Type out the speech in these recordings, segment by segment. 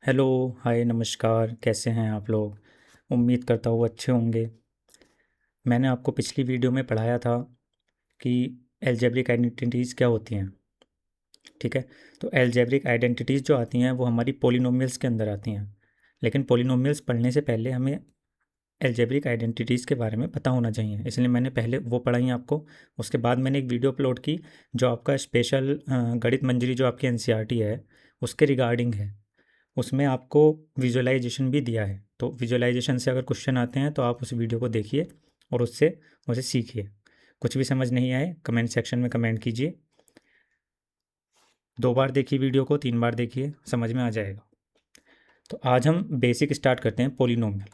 Hello, हाय, नमस्कार। कैसे हैं आप लोग? उम्मीद करता हूँ अच्छे होंगे। मैंने आपको पिछली वीडियो में पढ़ाया था कि अलजेब्रिक आइडेंटिटीज़ क्या होती हैं। ठीक है। तो अलजेब्रिक आइडेंटिटीज़ जो आती हैं वो हमारी पॉलिनोमियल्स के अंदर आती हैं। लेकिन पॉलिनोमियल्स पढ़ने से पहले हमें अलजेब्रिक आइडेंटिटीज़ के बारे में पता होना चाहिए, इसलिए मैंने पहले वो पढ़ाई आपको। उसके बाद मैंने एक वीडियो अपलोड की जो आपका स्पेशल गणित मंजरी जो आपकी एनसीईआरटी है उसके रिगार्डिंग है। उसमें आपको विजुअलाइजेशन भी दिया है, तो विजुअलाइजेशन से अगर क्वेश्चन आते हैं तो आप उस वीडियो को देखिए और उससे उसे सीखिए। कुछ भी समझ नहीं आए कमेंट सेक्शन में कमेंट कीजिए। 2 बार देखिए वीडियो को, 3 बार देखिए, समझ में आ जाएगा। तो आज हम बेसिक स्टार्ट करते हैं पॉलिनोमियल।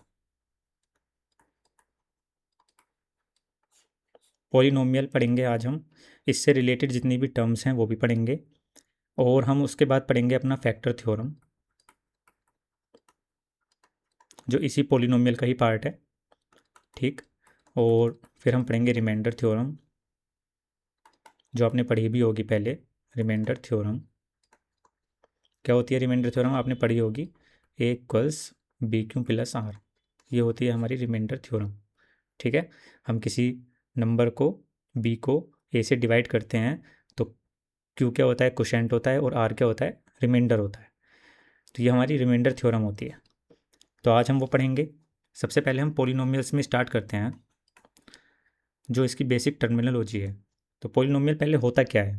पॉलिनोमियल पढ़ेंगे आज हम। इससे रिलेटेड जितनी भी टर्म्स हैं वो भी पढ़ेंगे। और हम उसके बाद पढ़ेंगे अपना फैक्टर थ्योरम, जो इसी पॉलिनोमियल का ही पार्ट है। ठीक। और फिर हम पढ़ेंगे रिमाइंडर थ्योरम, जो आपने पढ़ी भी होगी पहले। रिमाइंडर थ्योरम क्या होती है? रिमाइंडर थ्योरम आपने पढ़ी होगी, a equals b q plus r. ये होती है हमारी रिमाइंडर थ्योरम। ठीक है। हम किसी नंबर को, बी को ए से डिवाइड करते हैं तो क्यू क्या होता है? कोशेंट होता है, और आर क्या होता है? रिमाइंडर होता है। तो ये हमारी रिमाइंडर थ्योरम होती है। तो आज हम वो पढ़ेंगे। सबसे पहले हम पॉलिनोमियल्स में स्टार्ट करते हैं, जो इसकी बेसिक टर्मिनोलॉजी है। तो पॉलिनोमियल पहले होता क्या है?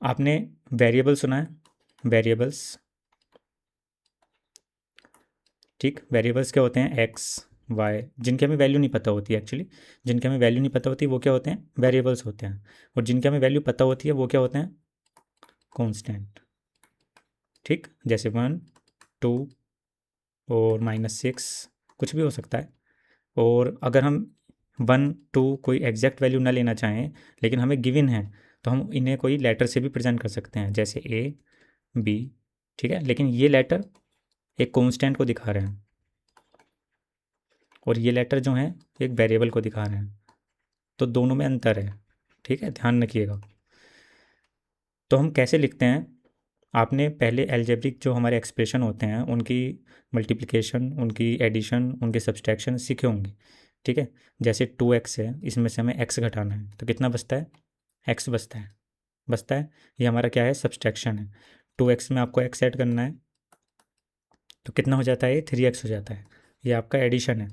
आपने वेरिएबल सुना है? वेरिएबल्स। ठीक। वेरिएबल्स क्या होते हैं? एक्स, वाई, जिनकी हमें वैल्यू नहीं पता होती है एक्चुअली। जिनकी हमें वैल्यू नहीं पता होती वो क्या होते हैं? वेरिएबल्स होते हैं। और जिनकी हमें वैल्यू पता होती है वो क्या होते हैं? कांस्टेंट। ठीक। जैसे 1, 2 और -6, कुछ भी हो सकता है। और अगर हम 1, 2 कोई एग्जैक्ट वैल्यू ना लेना चाहें, लेकिन हमें गिवन है, तो हम इन्हें कोई लेटर से भी प्रेजेंट कर सकते हैं, जैसे ए, बी। ठीक है। लेकिन ये लेटर एक कांस्टेंट को दिखा रहे हैं, और ये लेटर जो हैं एक वेरिएबल को दिखा रहे हैं। तो दोनों में अंतर है। ठीक है, ध्यान रखिएगा। तो हम कैसे लिखते हैं? आपने पहले अलजेब्रिक जो हमारे एक्सप्रेशन होते हैं उनकी मल्टीप्लिकेशन, उनकी एडिशन, उनके सब्सट्रैक्शन सीखे होंगे। ठीक है। जैसे 2x है, इसमें से हमें x घटाना है तो कितना बचता है? x बचता है। ये हमारा क्या है? सब्सट्रैक्शन है। 2x में आपको x ऐड करना है तो कितना हो जाता है? ये 3x हो जाता है। ये आपका एडिशन है।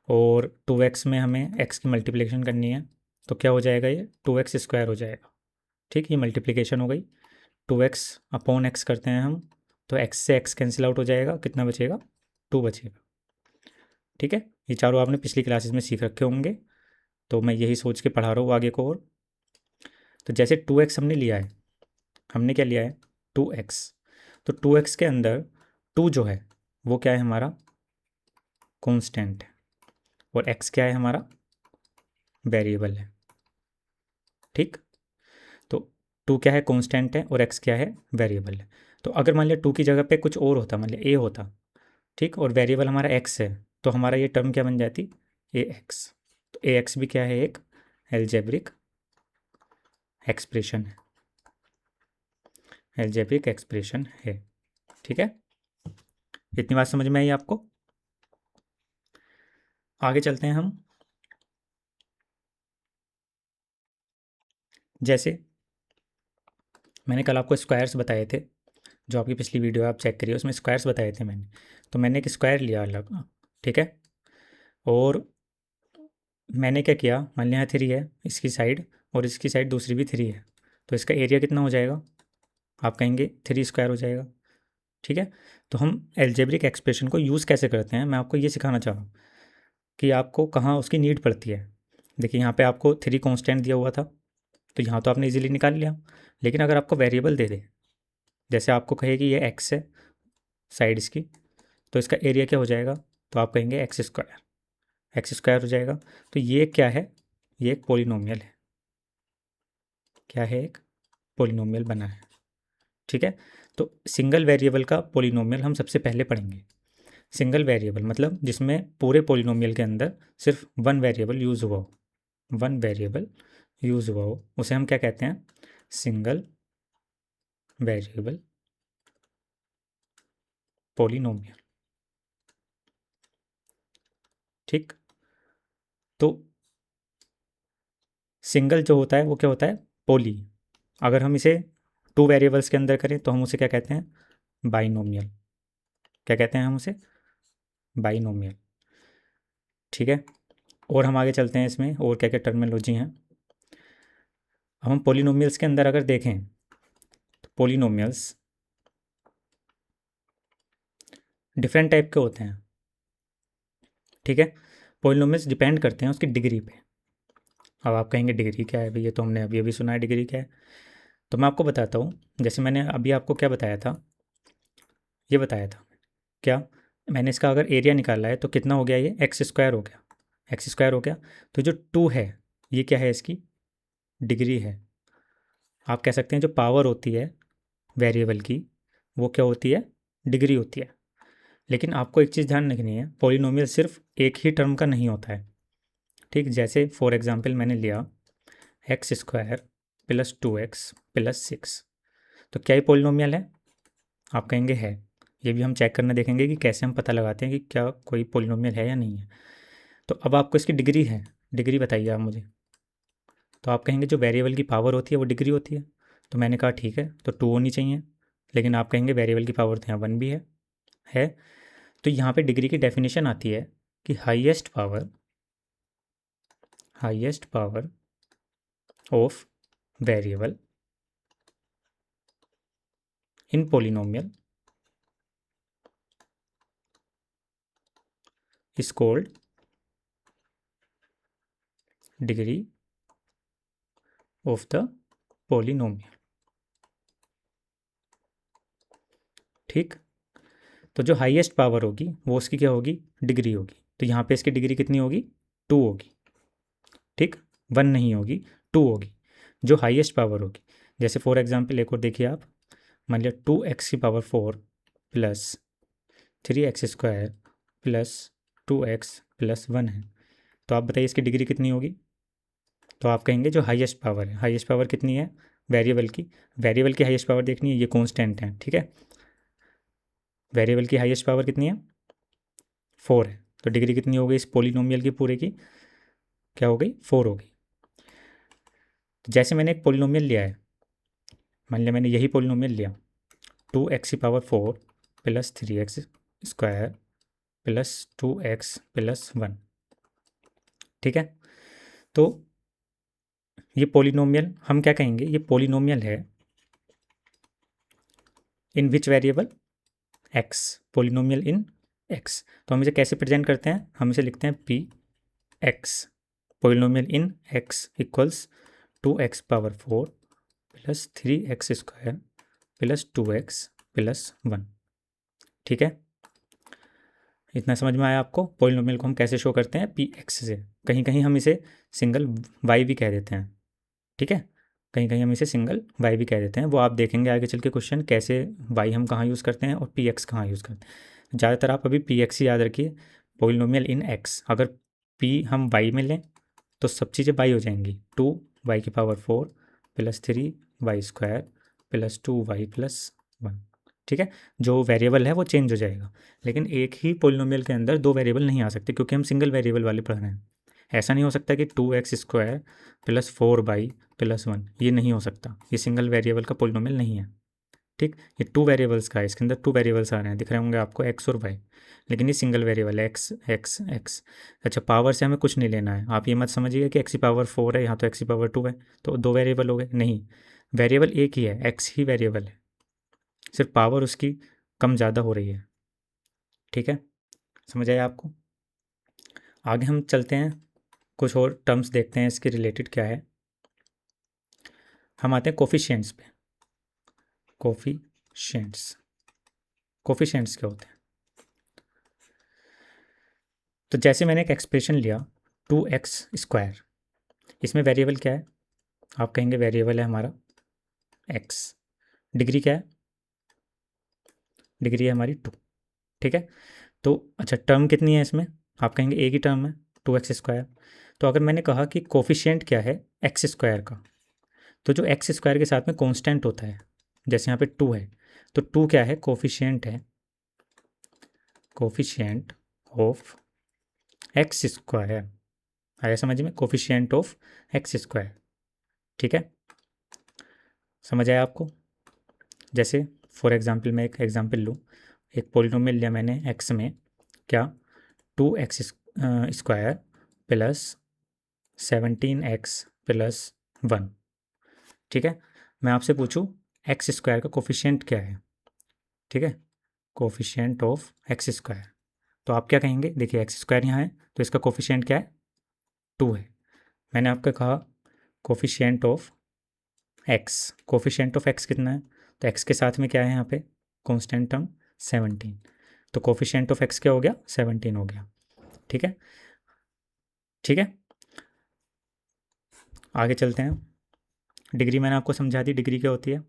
और 2x में हमें x की मल्टीप्लिकेशन करनी है तो क्या हो जाएगा? ये 2x² हो जाएगा। ठीक। ये मल्टीप्लिकेशन हो गई। 2x/x करते हैं हम, तो x से x कैंसिल आउट हो जाएगा, कितना बचेगा? 2 बचेगा। ठीक है। ये चारों आपने पिछली क्लासेस में सीख रखे होंगे, तो मैं यही सोच के पढ़ा रहा हूँ आगे को। और तो जैसे 2x हमने लिया है, हमने क्या लिया है? 2x। तो 2x के अंदर 2 जो है वो क्या है? हमारा कॉन्स्टेंट है। और x क्या है? हमारा वेरिएबल है। ठीक। तो 2 क्या है? कॉन्स्टेंट है, और x क्या है? वेरिएबल है। तो अगर मान लिया 2 की जगह पे कुछ और होता, मान लिया a होता, ठीक, और वेरिएबल हमारा x है, तो हमारा ये टर्म क्या बन जाती? ax। तो ax भी क्या है? एक एल्जेब्रिक एक्सप्रेशन है। एल्जेब्रिक एक्सप्रेशन है। ठीक है। इतनी बात समझ में आई आपको? आगे चलते हैं हम। जैसे मैंने कल आपको स्क्वायर्स बताए थे, जो आपकी पिछली वीडियो आप चेक करिए, उसमें स्क्वायर्स बताए थे मैंने। तो मैंने एक स्क्वायर लिया अलग। ठीक है। और मैंने क्या किया? मान लिया 3 है इसकी साइड, और इसकी साइड दूसरी भी 3 है, तो इसका एरिया कितना हो जाएगा? आप कहेंगे 3² हो जाएगा। ठीक है। तो हम एल्जेब्रिक एक्सप्रेशन को यूज़ कैसे करते हैं, मैं आपको ये सिखाना चाह रहा हूँ कि आपको कहाँ उसकी नीड पड़ती है। देखिए यहाँ पे आपको 3 कांस्टेंट दिया हुआ था, तो यहाँ तो आपने इजीली निकाल लिया। लेकिन अगर आपको वेरिएबल दे दे, जैसे आपको कहे कि ये एक्स है साइड इसकी, तो इसका एरिया क्या हो जाएगा? तो आप कहेंगे एक्स स्क्वायर हो जाएगा। तो ये क्या है? ये एक पोलिनोमियल है। क्या है? एक पोलिनोमियल बना है। ठीक है। तो सिंगल वेरिएबल का पोलिनोमियल हम सबसे पहले पढ़ेंगे। सिंगल वेरिएबल मतलब जिसमें पूरे पोलिनोमियल के अंदर सिर्फ वन वेरिएबल यूज़ हुआ हो, वन वेरिएबल यूज़ हुआ हो, उसे हम क्या कहते हैं? Single variable polynomial. ठीक, तो सिंगल जो होता है वो क्या होता है, पोली। अगर हम इसे टू वेरिएबल्स के अंदर करें तो हम उसे क्या कहते हैं, बाइनोमियल। क्या कहते हैं हम उसे, बाइनोमियल। ठीक है, और हम आगे चलते हैं, इसमें और क्या क्या टर्मिनोलॉजी हैं। अब हम पोलिनोमियल्स के अंदर अगर देखें तो पोलिनोमियल्स डिफरेंट टाइप के होते हैं। ठीक है, पोलिनोमियल्स डिपेंड करते हैं उसकी डिग्री पे। अब आप कहेंगे डिग्री क्या है भाई, ये तो हमने अभी अभी सुना है डिग्री क्या है। तो मैं आपको बताता हूँ, जैसे मैंने अभी आपको क्या बताया था, ये बताया था क्या, मैंने इसका अगर एरिया निकाला है तो कितना हो गया, ये एक्स स्क्वायर हो गया, एक्स स्क्वायर हो गया। तो जो टू है ये क्या है, इसकी डिग्री है। आप कह सकते हैं जो पावर होती है वेरिएबल की वो क्या होती है, डिग्री होती है। लेकिन आपको एक चीज़ ध्यान रखनी है, पॉलिनोमियल सिर्फ एक ही टर्म का नहीं होता है। ठीक, जैसे फॉर एग्जांपल मैंने लिया x square plus 2x plus 6, तो क्या ये पॉलिनोमियल है, आप कहेंगे है। ये भी हम चेक करना देखेंगे कि कैसे हम पता लगाते हैं कि क्या कोई पॉलिनोमियल है या नहीं है। तो अब आपको इसकी डिग्री है, डिग्री बताइए आप मुझे। तो आप कहेंगे जो वेरिएबल की पावर होती है वो डिग्री होती है। तो मैंने कहा ठीक है, तो 2 होनी चाहिए। लेकिन आप कहेंगे वेरिएबल की पावर तो यहाँ 1 भी है। तो यहाँ पे डिग्री की डेफिनेशन आती है कि highest power of variable in polynomial is called degree of the polynomial. ठीक, तो जो हाईएस्ट पावर होगी वो उसकी क्या होगी, डिग्री होगी। तो यहाँ पे इसकी डिग्री कितनी होगी, 2 होगी। ठीक, 1 नहीं होगी, 2 होगी, जो हाईएस्ट पावर होगी। जैसे फॉर एग्जांपल एक और देखिए आप, मान लिया 2x⁴ plus 3x² plus 2x plus 1 है। तो आप बताइए इसकी डिग्री कितनी होगी। तो आप कहेंगे जो हाईएस्ट पावर है, हाईएस्ट पावर कितनी है वेरिएबल की, वेरिएबल की हाईएस्ट पावर देखनी है, ये कॉन्स्टेंट है। ठीक है, वेरिएबल की हाईएस्ट पावर कितनी है, 4 है। तो डिग्री कितनी हो गई इस पोलिनोमियल की पूरे की, क्या हो गई, 4 हो गई। तो जैसे मैंने एक पोलिनोमियल लिया है, मान लिया मैंने यही पोलिनोमियल लिया 2x⁴ plus 3x² plus 2x plus 1। ठीक है, तो ये पोलिनोमियल हम क्या कहेंगे, ये पोलिनोमियल है in which variable, x, polynomial in x. तो हम इसे कैसे प्रेजेंट करते हैं, हम इसे लिखते हैं P x, polynomial in x equals 2x⁴ plus 3x² plus 2x plus 1। ठीक है, इतना समझ में आया आपको, पोलिनोमियल को हम कैसे शो करते हैं, पी एक्स से। कहीं कहीं हम इसे सिंगल वाई भी कह देते हैं। ठीक है, कहीं कहीं हम इसे सिंगल वाई भी कह देते हैं, वो आप देखेंगे आगे चल के क्वेश्चन कैसे वाई हम कहाँ यूज़ करते हैं और पी एक्स कहाँ यूज़ करते हैं। ज़्यादातर आप अभी पी एक्स ही याद रखिए, पोलिनोमियल इन एक्स। अगर पी हम वाई में लें तो सब चीज़ें वाई हो जाएंगी, 2y⁴ plus 3y² plus 2y plus 1। ठीक है, जो वेरिएबल है वो चेंज हो जाएगा। लेकिन एक ही पोलिनोमियल के अंदर दो वेरिएबल नहीं आ सकते, क्योंकि हम सिंगल वेरिएबल वाले पढ़ रहे हैं। ऐसा नहीं हो सकता कि 2x² प्लस 4y प्लस 1, ये नहीं हो सकता, ये सिंगल वेरिएबल का पोलिनोमियल नहीं है। ठीक, ये 2 वेरिएबल्स का है, इसके अंदर 2 वेरिएबल्स आ रहे हैं, दिख रहे होंगे आपको x और y। लेकिन ये सिंगल वेरिएबल है, एक्स एक्स एक्स। अच्छा, पावर से हमें कुछ नहीं लेना है, आप ये मत समझिए कि x⁴ है यहाँ तो x⁴ है तो दो वेरिएबल हो गए, नहीं, वेरिएबल एक ही है, x ही वेरिएबल है, सिर्फ पावर उसकी कम ज़्यादा हो रही है। ठीक है, समझ आया आपको। आगे हम चलते हैं, कुछ और टर्म्स देखते हैं इसके रिलेटेड क्या है। हम आते हैं कोफिशिएंट्स पे। कोफिशिएंट्स, कोफिशिएंट्स क्या होते हैं। तो जैसे मैंने एक एक्सप्रेशन लिया 2x², इसमें वेरिएबल क्या है, आप कहेंगे वेरिएबल है हमारा x, डिग्री क्या है, डिग्री है हमारी 2। ठीक है, तो अच्छा टर्म कितनी है इसमें, आप कहेंगे एक ही टर्म है 2x²। तो अगर मैंने कहा कि कोफिशिएंट क्या है x² का, तो जो x² के साथ में कांस्टेंट होता है, जैसे यहाँ पे 2 है, तो 2 क्या है, कोफिशिएंट है कोफिशिएंट ऑफ एक्स स्क्वायर, आया समझ में, कोफिशिएंट ऑफ एक्स स्क्वायर, ठीक है, समझ आया आपको। जैसे फॉर एग्जांपल मैं एक एग्जांपल लूँ, एक पॉलिनोमियल लिया मैंने एक्स में, क्या, 2x square plus 17x plus 1, ठीक है। मैं आपसे पूछूं एक्स स्क्वायर का कोफिशिएंट क्या है, ठीक है, कोफिशिएंट ऑफ एक्स स्क्वायर, तो आप क्या कहेंगे, देखिए एक्स स्क्वायर यहाँ है तो इसका कोफिशिएंट क्या है, 2 है। मैंने आपको कहा coefficient of x, coefficient of x कितना है, तो एक्स के साथ में क्या है यहाँ पे कांस्टेंट टर्म 17, तो कोफिशिएंट ऑफ एक्स क्या हो गया, 17 हो गया, ठीक है, ठीक है। आगे चलते हैं, डिग्री मैंने आपको समझा दी, डिग्री क्या होती है।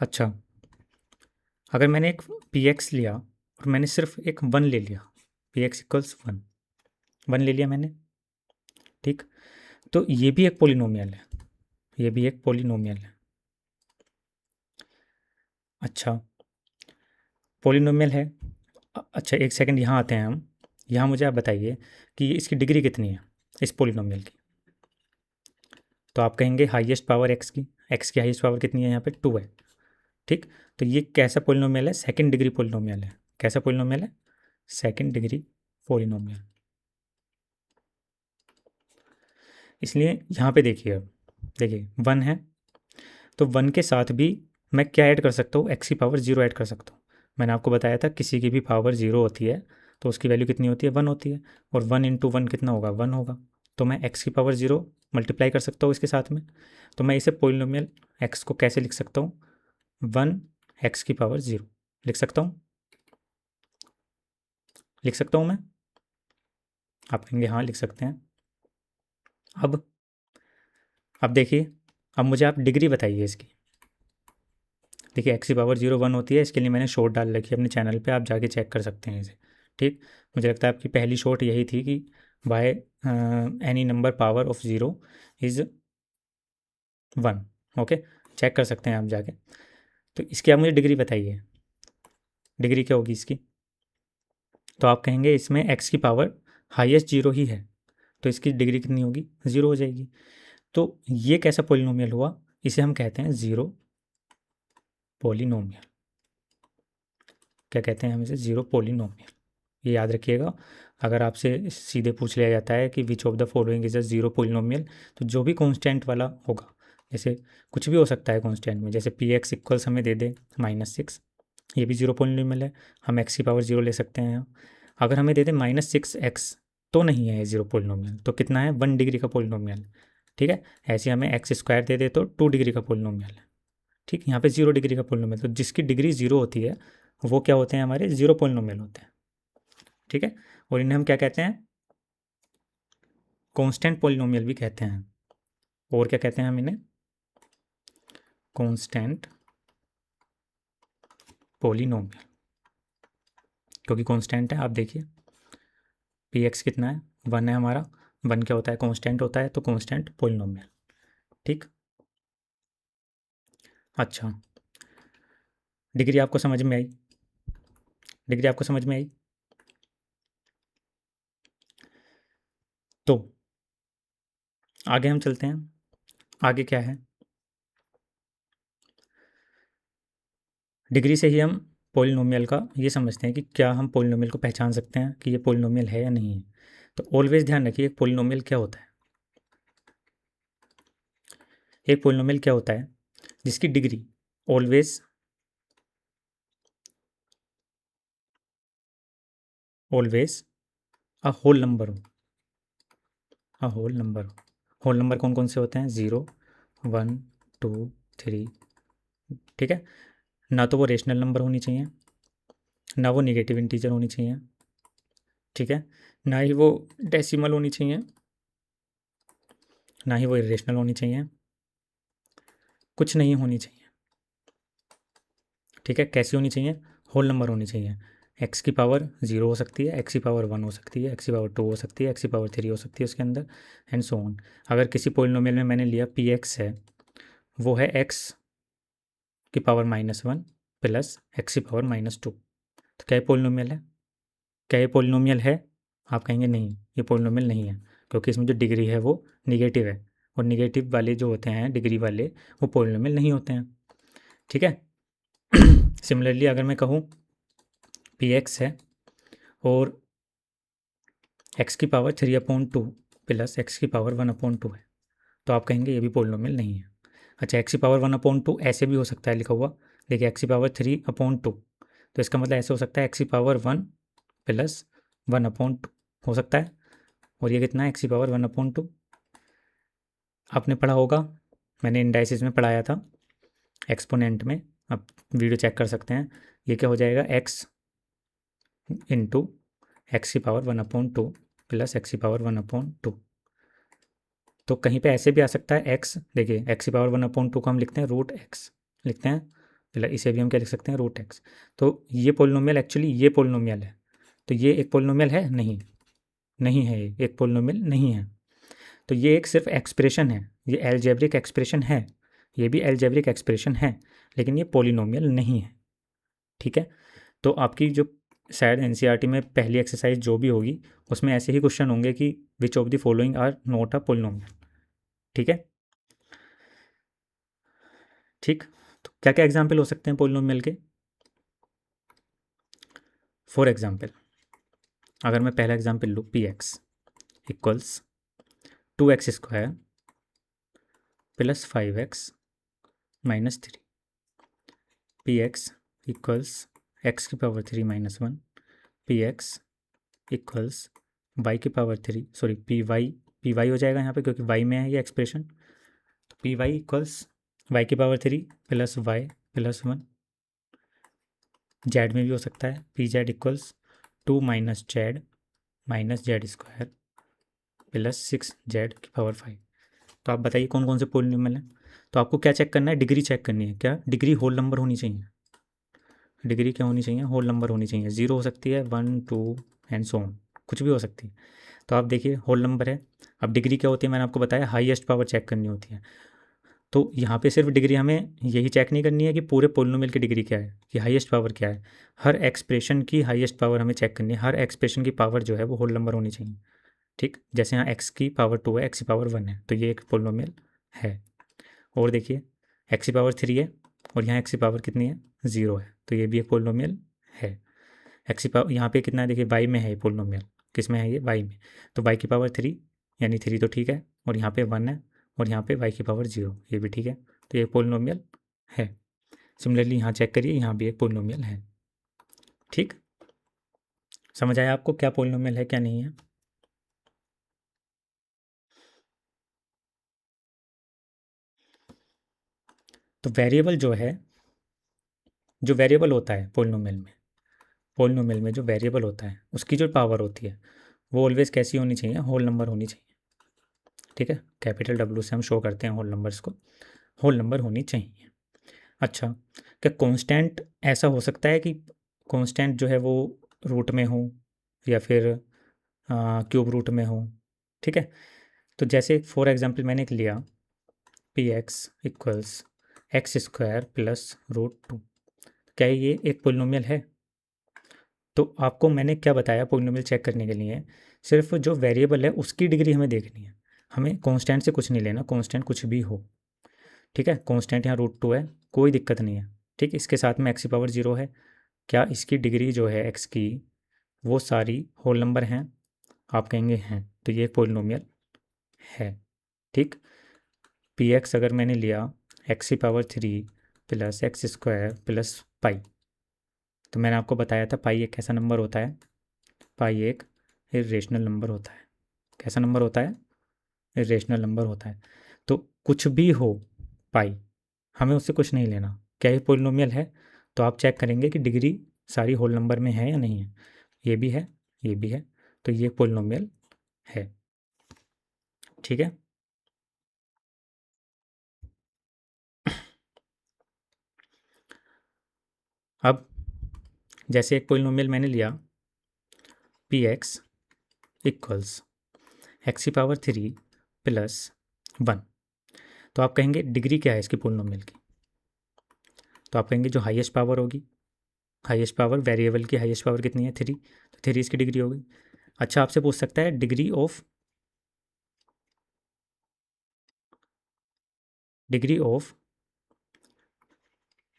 अच्छा, अगर मैंने एक पी एक्स लिया और मैंने सिर्फ एक 1 ले लिया, पी एक्स इक्वल्स 1, 1 ले लिया मैंने, ठीक, तो ये भी एक पोलिनोमियल है, ये भी एक पोलिनोमियल है। अच्छा, पोलिनोमियल है, अच्छा एक सेकंड यहाँ आते हैं हम, यहाँ मुझे आप बताइए कि इसकी डिग्री कितनी है इस पोलिनोमियल की, तो आप कहेंगे हाईएस्ट पावर एक्स की हाईएस्ट पावर कितनी है, यहाँ पे 2 है, ठीक, तो ये कैसा पोलिनोमियल है, सेकंड डिग्री पोलिनोमियल है, कैसा पोलिनोमियल है, सेकंड डिग्री पोलिनोमियल। इसलिए यहाँ पे देखिए, अब देखिए 1 है, तो 1 के साथ भी मैं क्या ऐड कर सकता हूँ, एक्स की पावर 0 ऐड कर सकता हूँ। मैंने आपको बताया था किसी की भी पावर 0 होती है तो उसकी वैल्यू कितनी होती है, 1 होती है, और 1 इंटू 1 कितना होगा, 1 होगा, तो मैं एक्स की पावर 0 मल्टीप्लाई कर सकता हूँ इसके साथ में, तो मैं इसे पोलिनोमियल एक्स को कैसे लिख सकता हूँ, 1 एक्स की पावर 0 लिख सकता हूँ, लिख सकता हूँ मैं, आप कहेंगे हाँ लिख सकते हैं। अब देखिए, अब मुझे आप डिग्री बताइए इसकी, देखिए एक्स की पावर 0 1 होती है, इसके लिए मैंने शॉर्ट डाल रखी है अपने चैनल पे, आप जाके चेक कर सकते हैं इसे, ठीक, मुझे लगता है आपकी पहली शॉर्ट यही थी कि by any number power of 0 is 1, okay, check कर सकते हैं आप जाके। तो इसकी आप मुझे डिग्री बताइए, डिग्री क्या होगी इसकी, तो आप कहेंगे इसमें एक्स की पावर हाईएस्ट 0 ही है, तो इसकी डिग्री कितनी होगी, 0 हो जाएगी। तो ये कैसा पोलिनोमियल हुआ, इसे हम कहते हैं ज़ीरो पोलिनोमियल, क्या कहते हैं हम इसे, ज़ीरो पोलिनोमियल, ये याद रखिएगा। अगर आपसे सीधे पूछ लिया जाता है कि which of the following is a zero polynomial, तो जो भी कांस्टेंट वाला होगा, जैसे कुछ भी हो सकता है कांस्टेंट में, जैसे पी एक्स इक्वल्स हमें दे दे -6, ये भी ज़ीरो पोलिनोमियल है, हम एक्स की पावर 0 ले सकते हैं। अगर हमें दे दे -6x, तो नहीं है ये ज़ीरो पोलिनोमियल, तो कितना है, 1 डिग्री का पोलिनोमियल, ठीक है। ऐसे हमें एक्स स्क्वायर दे दे तो 2 डिग्री का पोलिनोमियल है, ठीक, यहाँ पे 0 डिग्री का पोलिनोमियल, तो जिसकी डिग्री 0 होती है वो क्या होते हैं, हमारे ज़ीरो पोलिनोमियल होते हैं, ठीक है। और इन्हें हम क्या कहते हैं, कांस्टेंट पोलिनोमियल भी कहते हैं, और क्या कहते हैं हम इन्हें, कांस्टेंट पोलिनोमियल, क्योंकि कांस्टेंट है। आप देखिए पी एक्स कितना है, 1 है हमारा, 1 क्या होता है, कांस्टेंट होता है, तो कांस्टेंट पोलिनोमियल, ठीक। अच्छा, डिग्री आपको समझ में आई, डिग्री आपको समझ में आई, तो आगे हम चलते हैं, आगे क्या है, डिग्री से ही हम पोलिनोमियल का ये समझते हैं कि क्या हम पोलिनोमियल को पहचान सकते हैं कि ये पोलिनोमियल है या नहीं है। तो ऑलवेज ध्यान रखिए एक पोलिनोमियल क्या होता है, एक पोलिनोमियल क्या होता है, जिसकी degree always always a whole number हो, अ होल नंबर हो। होल नंबर कौन कौन से होते हैं, 0 1 2 3, ठीक है, ना तो वो रेशनल नंबर होनी चाहिए, ना वो निगेटिव इंटीजर होनी चाहिए, ठीक है, ना ही वो डेसिमल होनी चाहिए, ना ही वो इरेशनल होनी चाहिए, कुछ नहीं होनी चाहिए, ठीक है। कैसी होनी चाहिए, होल नंबर होनी चाहिए, एक्स की पावर 0 हो सकती है, एक्स की पावर 1 हो सकती है, एक्स की पावर 2 हो सकती है, एक्स की पावर 3 हो सकती है उसके अंदर, एंड सो ऑन। अगर किसी पोलिनोमियल में मैंने लिया पी एक्स है, वो है एक्स की पावर -1 प्लस एक्स की पावर -2, तो क्या ये पोलिनोमियल है? क्या ये पोलिनोमियल है? आप कहेंगे नहीं, ये पोलिनोमियल नहीं है, क्योंकि इसमें जो डिग्री है वो निगेटिव है, और निगेटिव वाले जो होते हैं डिग्री वाले, वो पोलिनोमियल नहीं होते हैं। ठीक है। सिमिलरली अगर मैं कहूँ पी एक्स है और एक्स की पावर 3/2 प्लस एक्स की पावर 1/2 है, तो आप कहेंगे ये भी पोलिनोमियल नहीं है। अच्छा, एक्स की पावर 1/2 ऐसे भी हो सकता है लिखा हुआ, देखिए एक्स की पावर 3/2, तो इसका मतलब ऐसे हो सकता है एक्स की पावर 1 प्लस 1/2 हो सकता है। और ये कितना है? एक्स की पावर 1/2। आपने पढ़ा होगा, मैंने इंडाइसिस में पढ़ाया था, एक्सपोनेंट में, आप वीडियो चेक कर सकते हैं। ये क्या हो जाएगा? एक्स इंटू एक्स की पावर 1/2 प्लस एक्स की पावर 1/2। तो कहीं पे ऐसे भी आ सकता है एक्स, देखिए एक्स की पावर 1/2 को हम लिखते हैं रूट एक्स लिखते हैं, प्लस इसे भी हम क्या लिख सकते हैं? Root x. तो ये पोलिनोमियल एक्चुअली ये पोलिनोमियल है, तो ये एक पोलिनोमियल है? नहीं, नहीं है, ये एक पोलिनोमियल नहीं है। तो ये एक सिर्फ एक्सप्रेशन है, ये एल्जेब्रिक एक्सप्रेशन है, ये भी एल्जेब्रिक एक्सप्रेशन है, लेकिन ये पोलिनोमियल नहीं है। ठीक है। तो आपकी जो शायद एनसीईआरटी में पहली एक्सरसाइज जो भी होगी, उसमें ऐसे ही क्वेश्चन होंगे कि which of the following are not a polynomial. ठीक है। ठीक। तो क्या क्या एग्जाम्पल हो सकते हैं पोलिनोमियल के? फॉर एग्जाम्पल, अगर मैं पहला एग्जाम्पल लूँ, p x equals 2x² plus 5x minus 3, p x equals x की power 3 - 1, p x equals y की पावर 3, सॉरी पी वाई हो जाएगा यहाँ पे क्योंकि वाई में है ये एक्सप्रेशन। तो पी वाई इक्वल्स वाई की power 3 plus y plus 1। Z में भी हो सकता है, p z equals 2 minus z square plus 6 z की पावर 5। तो आप बताइए कौन कौन से पोलिनोमियल हैं? तो आपको क्या चेक करना है? डिग्री चेक करनी है। क्या डिग्री? होल नंबर होनी चाहिए। डिग्री क्या होनी चाहिए? होल नंबर होनी चाहिए। 0 हो सकती है, 1 2 एंड सो ऑन, कुछ भी हो सकती है। तो आप देखिए होल नंबर है। अब डिग्री क्या होती है? मैंने आपको बताया हाईएस्ट पावर चेक करनी होती है। तो यहाँ पे सिर्फ डिग्री हमें यही चेक नहीं करनी है कि पूरे पोलिनोमियल की डिग्री क्या है, कि हाईएस्ट पावर क्या है। हर एक्सप्रेशन की हाईएस्ट पावर हमें चेक करनी है। हर एक्सप्रेशन की पावर जो है वो होल नंबर होनी चाहिए। ठीक, जैसे यहाँ एक्स की पावर 2 है, एक्स की पावर 1 है, तो ये एक पोलिनोमियल है। और देखिए एक्स की पावर 3 है और यहाँ एक्स की पावर कितनी है? 0 है, तो ये भी एक पोलिनोमियल है। एक्स की पावर यहाँ पे कितना है? देखिए वाई में है ये पोलिनोमियल। किस में है ये? वाई में। तो वाई की पावर 3 यानी 3 तो ठीक है, और यहाँ पे 1 है, और यहाँ पे वाई की पावर 0, ये भी ठीक है, तो ये पोलिनोमियल है। सिमिलरली यहाँ चेक करिए, यहाँ भी एक पोलिनोमियल है। ठीक, समझ आया आपको क्या पोलिनोमियल है क्या नहीं है? तो वेरिएबल जो है, जो वेरिएबल होता है पोलिनोमियल में जो वेरिएबल होता है उसकी जो पावर होती है वो ऑलवेज कैसी होनी चाहिए? होल नंबर होनी चाहिए। ठीक है, कैपिटल डब्ल्यू से हम शो करते हैं होल नंबर्स को, होल नंबर होनी चाहिए। अच्छा, क्या कांस्टेंट ऐसा हो सकता है कि कांस्टेंट जो है वो रूट में हो या फिर क्यूब रूट में हो? ठीक है, तो जैसे फॉर एग्जांपल मैंने एक लिया P x equals x² plus √2, क्या ये एक पोलिनोमियल है? तो आपको मैंने क्या बताया पोलिनोमियल चेक करने के लिए? सिर्फ जो वेरिएबल है उसकी डिग्री हमें देखनी है, हमें कांस्टेंट से कुछ नहीं लेना, कांस्टेंट कुछ भी हो। ठीक है, कांस्टेंट यहाँ √2 है, कोई दिक्कत नहीं है। ठीक, इसके साथ में एक्स की पावर 0 है। क्या इसकी डिग्री जो है एक्स की वो सारी होल नंबर हैं? आप कहेंगे हैं, तो ये पोलिनोमियल है। ठीक, पी एक्स अगर मैंने लिया एक्स की power 3 plus x² plus pi, तो मैंने आपको बताया था पाई एक कैसा नंबर होता है? पाई एक इरेशनल नंबर होता है। कैसा नंबर होता है? इरेशनल नंबर होता है। तो कुछ भी हो पाई, हमें उससे कुछ नहीं लेना। क्या ये पोलिनोमियल है? तो आप चेक करेंगे कि डिग्री सारी होल नंबर में है या नहीं है। ये भी है, ये भी है, तो ये पोलिनोमियल है। ठीक है। अब जैसे एक पोलिनोमियल मैंने लिया पी एक्स इक्वल्स एक्स की पावर 3 प्लस 1, तो आप कहेंगे डिग्री क्या है इसकी पोलिनोमियल की? तो आप कहेंगे जो हाईएस्ट पावर होगी हाईएस्ट पावर, वेरिएबल की हाईएस्ट पावर कितनी है 3, तो 3 इसकी डिग्री होगी। अच्छा आपसे पूछ सकता है degree of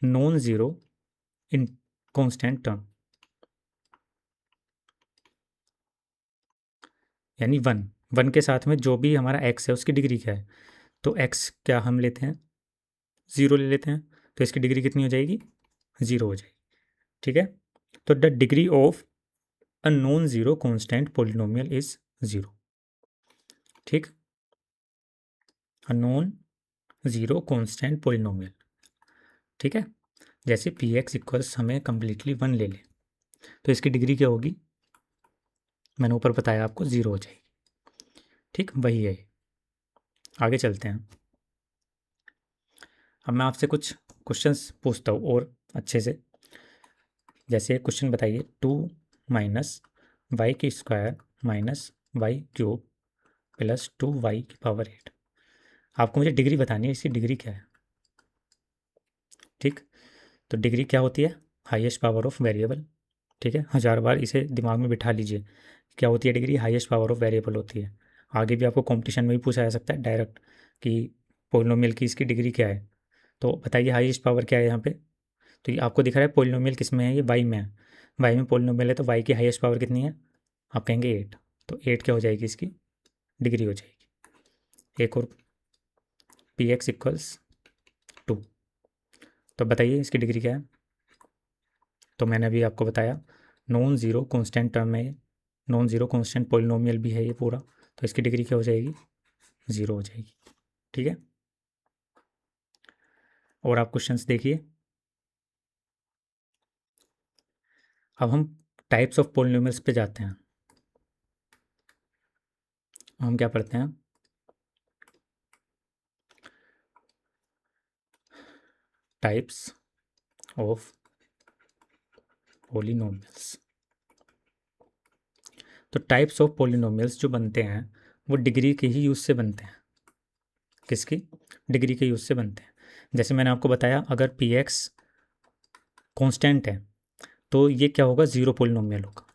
non zero in constant term, यानी 1 के साथ में जो भी हमारा x है उसकी डिग्री क्या है, तो x क्या हम लेते हैं 0 ले लेते हैं, तो इसकी डिग्री कितनी हो जाएगी 0 हो जाएगी। ठीक है, तो the degree of a non zero constant polynomial is 0। ठीक, a non zero constant polynomial. ठीक है, जैसे पी एक्स इक्वल्स हमें कम्प्लीटली 1 ले लें तो इसकी डिग्री क्या होगी, मैंने ऊपर बताया आपको 0 हो जाएगी। ठीक, वही है। आगे चलते हैं। अब मैं आपसे कुछ क्वेश्चंस पूछता हूँ और अच्छे से। जैसे क्वेश्चन बताइए 2 माइनस वाई की square minus y cube plus 2y की पावर 8। आपको मुझे डिग्री बतानी है, इसकी डिग्री क्या है। ठीक, तो डिग्री क्या होती है, हाईएस्ट पावर ऑफ वेरिएबल। ठीक है, 1000 बार इसे दिमाग में बिठा लीजिए, क्या होती है degree, highest power of variable होती है। आगे भी आपको कंपटीशन में भी पूछा जा सकता है डायरेक्ट कि पोलिनोमियल की इसकी डिग्री क्या है, तो बताइए हाईएस्ट पावर क्या है यहाँ पे। तो ये आपको दिख रहा है पोलिनोमियल किस में है, ये वाई में है। वाई में पोलिनोमियल है तो वाई की हाईएस्ट पावर कितनी है, आप कहेंगे 8, तो 8 क्या हो जाएगी इसकी डिग्री हो जाएगी। एक और पी एक्स इक्वल्स 2, तो बताइए इसकी डिग्री क्या है। तो मैंने अभी आपको बताया नॉन ज़ीरो कांस्टेंट टर्म है, नॉन ज़ीरो कांस्टेंट पॉलिनोमियल भी है ये पूरा, तो इसकी डिग्री क्या हो जाएगी 0 हो जाएगी। ठीक है, और आप क्वेश्चंस देखिए। अब हम टाइप्स ऑफ पॉलिनोमियल्स पे जाते हैं। हम क्या पढ़ते हैं, टाइप्स ऑफ पॉलिनोमियल्स। तो टाइप्स ऑफ पॉलिनोमियल्स जो बनते हैं वो डिग्री के ही यूज़ से बनते हैं। किसकी, डिग्री के यूज़ से बनते हैं। जैसे मैंने आपको बताया अगर पी एक्स कॉन्स्टेंट है तो ये क्या होगा, ज़ीरो पॉलिनोमियल होगा।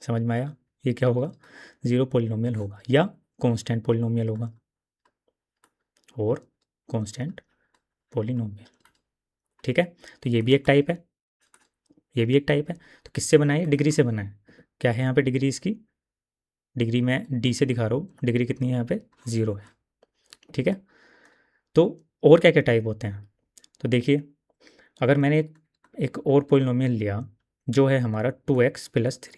समझ में आया, ये क्या होगा, ज़ीरो पॉलिनोमियल होगा या कांस्टेंट पॉलिनोमियल होगा, और कांस्टेंट पॉलिनोमियल। ठीक है, तो ये भी एक टाइप है, ये भी एक टाइप है। तो किससे बना है, डिग्री से बना है। क्या है यहाँ पे डिग्री इसकी, डिग्री मैं डी से दिखा रहा हूँ, डिग्री कितनी है यहाँ पे 0 है। ठीक है, तो और क्या क्या टाइप होते हैं, तो देखिए अगर मैंने एक और पॉलिनोमियल लिया जो है हमारा 2x+3,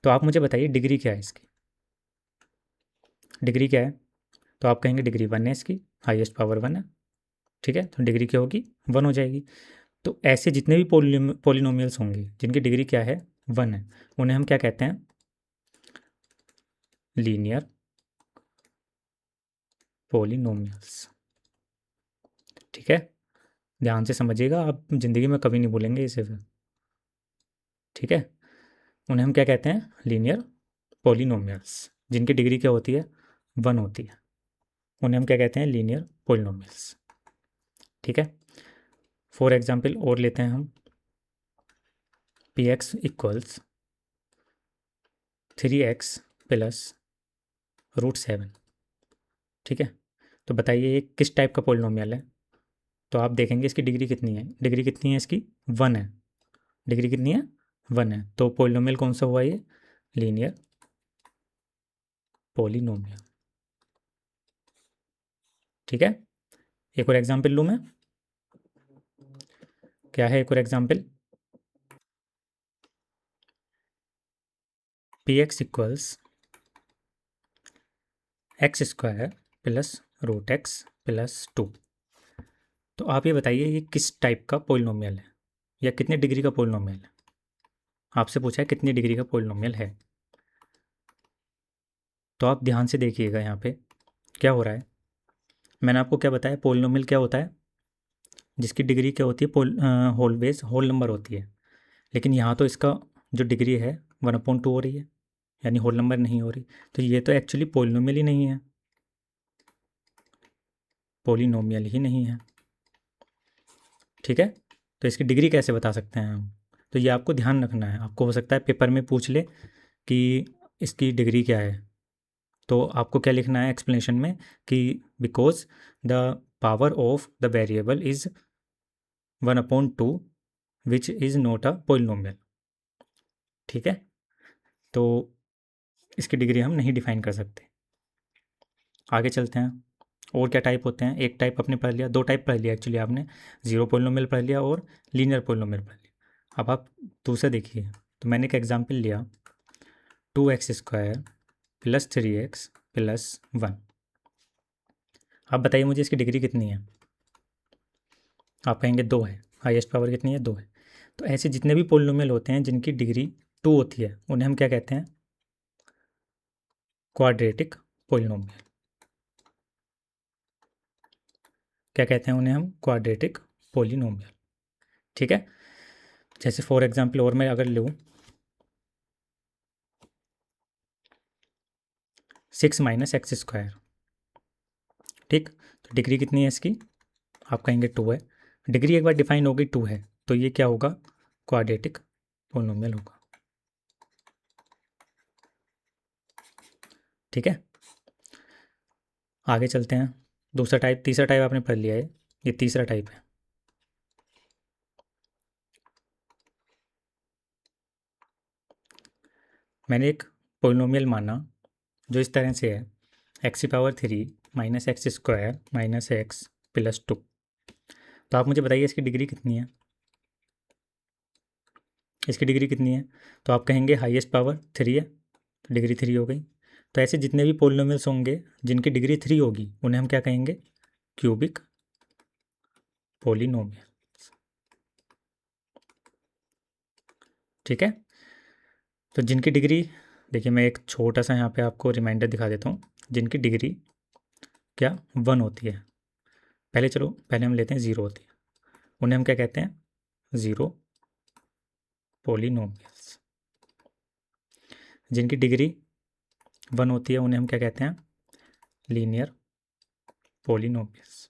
तो आप मुझे बताइए डिग्री क्या है इसकी, डिग्री क्या है, तो आप कहेंगे डिग्री 1 है इसकी, हाईएस्ट पावर 1 है। ठीक है, तो डिग्री क्या होगी 1 हो जाएगी। तो ऐसे जितने भी पॉलिनोमियल्स होंगे जिनकी डिग्री क्या है 1 है, उन्हें हम क्या कहते हैं, लीनियर पॉलिनोमियल्स। ठीक है, ध्यान से समझिएगा, आप ज़िंदगी में कभी नहीं भूलेंगे इसे फिर। ठीक है, उन्हें हम क्या कहते हैं, लीनियर पॉलिनोमियल्स, जिनकी डिग्री क्या होती है 1 होती है, उन्हें हम क्या कहते हैं, लीनियर पॉलिनोमियल्स। ठीक है, फॉर एग्जाम्पल और लेते हैं हम, P x equals 3x plus √7। ठीक है, तो बताइए ये किस टाइप का पॉलिनोमियल है, तो आप देखेंगे इसकी डिग्री कितनी है, डिग्री कितनी है इसकी 1 है, डिग्री कितनी है 1 है, तो पॉलिनोमियल कौन सा हुआ ये, लीनियर पॉलिनोमियल। ठीक है, एक और एग्जांपल लूँ मैं, क्या है एक और example, P x equals x² plus √x+2। तो आप ये बताइए ये किस टाइप का पॉलिनोमियल है या कितने डिग्री का पॉलिनोमियल है, आपसे पूछा है कितनी डिग्री का पॉलिनोमियल है। तो आप ध्यान से देखिएगा यहाँ पे क्या हो रहा है, मैंने आपको क्या बताया, पॉलिनोमियल क्या होता है, जिसकी डिग्री क्या होती है, होल बेस होल नंबर होती है। लेकिन यहाँ तो इसका जो डिग्री है 1/2 हो रही है, यानी होल नंबर नहीं हो रही, तो ये तो एक्चुअली पॉलिनोमियल ही नहीं है, पॉलिनोमियल ही नहीं है। ठीक है, तो इसकी डिग्री कैसे बता सकते हैं हम? तो ये आपको ध्यान रखना है, आपको हो सकता है पेपर में पूछ ले कि इसकी डिग्री क्या है, तो आपको क्या लिखना है एक्सप्लेनेशन में कि because the power of the variable is 1/2 which is not a polynomial. ठीक है, तो इसकी डिग्री हम नहीं डिफाइन कर सकते। आगे चलते हैं, और क्या टाइप होते हैं। एक टाइप आपने पढ़ लिया, दो टाइप पढ़ लिया एक्चुअली आपने, जीरो पोलिनोमियल पढ़ लिया और लीनियर पोलिनोमियल पढ़ लिया। अब आप दूसरा देखिए, तो मैंने एक एग्जांपल लिया 2x² + 3x + 1। आप बताइए मुझे इसकी डिग्री कितनी है? आप कहेंगे 2 है। हाईएस्ट पावर कितनी है? 2 है। तो ऐसे जितने भी पोलिनोमियल होते हैं जिनकी डिग्री 2 होती है उन्हें हम क्या कहते हैं? Quadratic polynomial. क्या कहते हैं उन्हें हम? Quadratic polynomial. ठीक है, जैसे फॉर एग्जांपल और मैं अगर लूँ 6 - x², ठीक, तो डिग्री कितनी है इसकी? आप कहेंगे 2 है। डिग्री एक बार डिफाइन हो गई 2 है, तो ये क्या होगा? क्वाड्रेटिक पोलिनोमियल होगा। ठीक है, आगे चलते हैं। दूसरा टाइप, तीसरा टाइप आपने पढ़ लिया है, ये तीसरा टाइप है। मैंने एक पोलिनोमियल माना जो इस तरह से है x³ - x² - x + 2। तो आप मुझे बताइए इसकी डिग्री कितनी है? इसकी डिग्री कितनी है? तो आप कहेंगे हाईएस्ट पावर 3 है, तो डिग्री 3 हो गई। तो ऐसे जितने भी पोलिनोमियल्स होंगे जिनकी डिग्री 3 होगी उन्हें हम क्या कहेंगे? Cubic polynomial. ठीक है, तो जिनकी डिग्री, देखिए मैं एक छोटा सा यहाँ पे आपको रिमाइंडर दिखा देता हूँ, जिनकी डिग्री क्या 1 होती है। पहले चलो, पहले हम लेते हैं 0 होती है, उन्हें हम क्या कहते हैं? Zero polynomials. जिनकी डिग्री 1 होती है उन्हें हम क्या कहते हैं? Linear polynomials.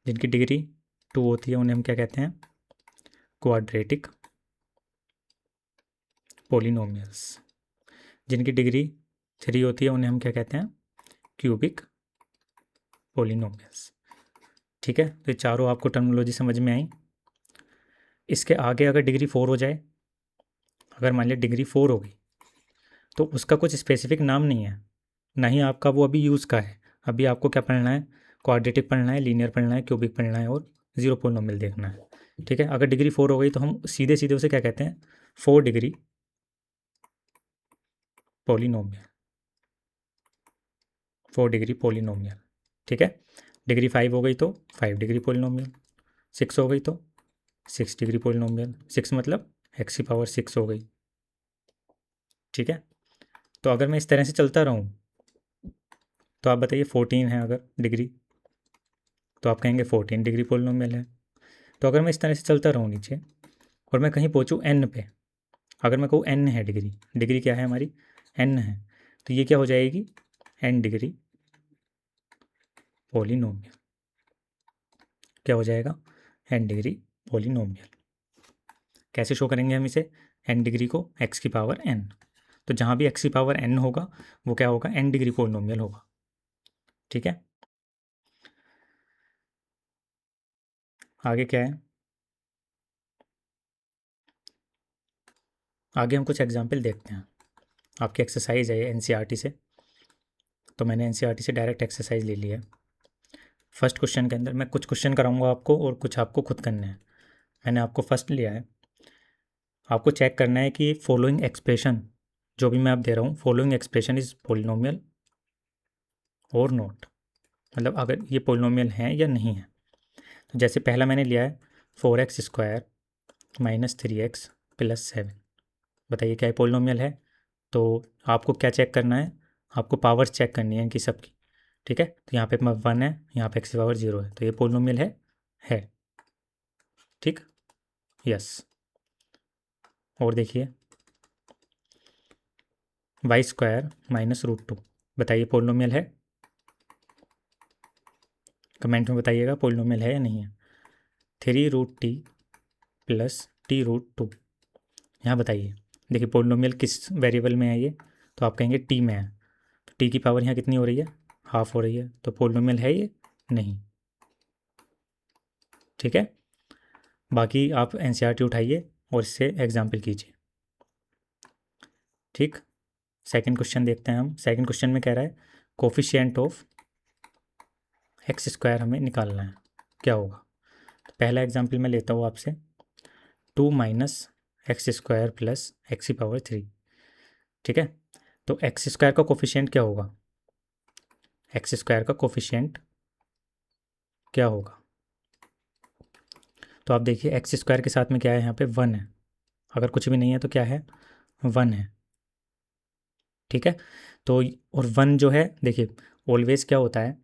जिनकी डिग्री 2 होती है उन्हें हम क्या कहते हैं? Quadratic polynomials. जिनकी डिग्री 3 होती है उन्हें हम क्या कहते हैं? Cubic polynomials. ठीक है, तो ये चारों आपको टर्मिनोलॉजी समझ में आई। इसके आगे अगर डिग्री 4 हो जाए, अगर मान लिया डिग्री 4 हो गई, तो उसका कुछ स्पेसिफिक नाम नहीं है, ना ही आपका वो अभी यूज़ का है। अभी आपको क्या पढ़ना है? क्वाड्रेटिक पढ़ना है, लीनियर पढ़ना है, क्यूबिक पढ़ना है और जीरो पोलिनोमियल देखना है। ठीक है, अगर डिग्री 4 हो गई तो हम सीधे सीधे उसे क्या कहते हैं? 4 डिग्री पोलिनोमियल। 4 degree polynomial. ठीक है, डिग्री 5 हो गई तो 5 डिग्री पोलिनोमियल। 6 हो गई तो 6 डिग्री पोलिनोमियल। 6 मतलब x⁶ हो गई। ठीक है, तो अगर मैं इस तरह से चलता रहूँ तो आप बताइए 14 है अगर डिग्री, तो आप कहेंगे 14 डिग्री पोलिनोमियल है। तो अगर मैं इस तरह से चलता रहूँ नीचे और मैं कहीं पहुँचूँ n पे, अगर मैं कहूँ n है डिग्री, डिग्री क्या है हमारी? n है, तो ये क्या हो जाएगी? n degree polynomial. क्या हो जाएगा? n degree polynomial. कैसे शो करेंगे हम इसे? n डिग्री को x⁴n, तो जहाँ भी x⁴n होगा वो क्या होगा? n डिग्री पोलिनोमियल होगा। ठीक है, आगे क्या है? आगे हम कुछ एग्जाम्पल देखते हैं। आपकी एक्सरसाइज है एनसीईआरटी से, तो मैंने एनसीईआरटी से डायरेक्ट एक्सरसाइज ले ली है। फर्स्ट क्वेश्चन के अंदर मैं कुछ क्वेश्चन कराऊंगा आपको और कुछ आपको खुद करने हैं। मैंने आपको फर्स्ट लिया है, आपको चेक करना है कि फॉलोइंग एक्सप्रेशन, जो भी मैं आप दे रहा हूँ, फॉलोइंग एक्सप्रेशन इज़ पोलिनोमियल और नॉट, मतलब अगर ये पोलिनोमियल है या नहीं है। तो जैसे पहला मैंने लिया है 4x² - 3x + 7। बताइए क्या ये पोलिनोमियल है? तो आपको क्या चेक करना है? आपको पावर्स चेक करनी है इनकी सबकी। ठीक है, तो यहाँ पे 1 है, यहाँ पे x⁴ है, तो ये पोलिनोमियल है। ठीक, यस। और देखिए y² - √2, बताइए पोलिनोमियल है? कमेंट में बताइएगा पोलिनोमियल है या नहीं है। 3√t plus t√2। यहाँ बताइए, देखिए पोलिनोमियल किस वेरिएबल में है ये, तो आप कहेंगे टी में है। तो टी की पावर यहाँ कितनी हो रही है, हाफ हो रही है, तो पोलिनोमियल है ये नहीं। ठीक है, बाकी आप एनसीईआरटी उठाइए और इससे एग्जाम्पल कीजिए। ठीक, सेकंड क्वेश्चन देखते हैं हम। सेकंड क्वेश्चन में कह रहा है कोफिशिएंट ऑफ एक्स स्क्वायर हमें निकालना है, क्या होगा। तो पहला एग्जाम्पल मैं लेता हूँ आपसे, 2 minus x square plus x की पावर 3। ठीक है, तो एक्स स्क्वायर का कोफिशिएंट क्या होगा, एक्स स्क्वायर का कोफिशिएंट क्या होगा। तो आप देखिए एक्स स्क्वायर के साथ में क्या है, यहाँ पे 1 है, अगर कुछ भी नहीं है तो क्या है, 1 है। ठीक है, तो और 1 जो है देखिए ऑलवेज क्या होता है,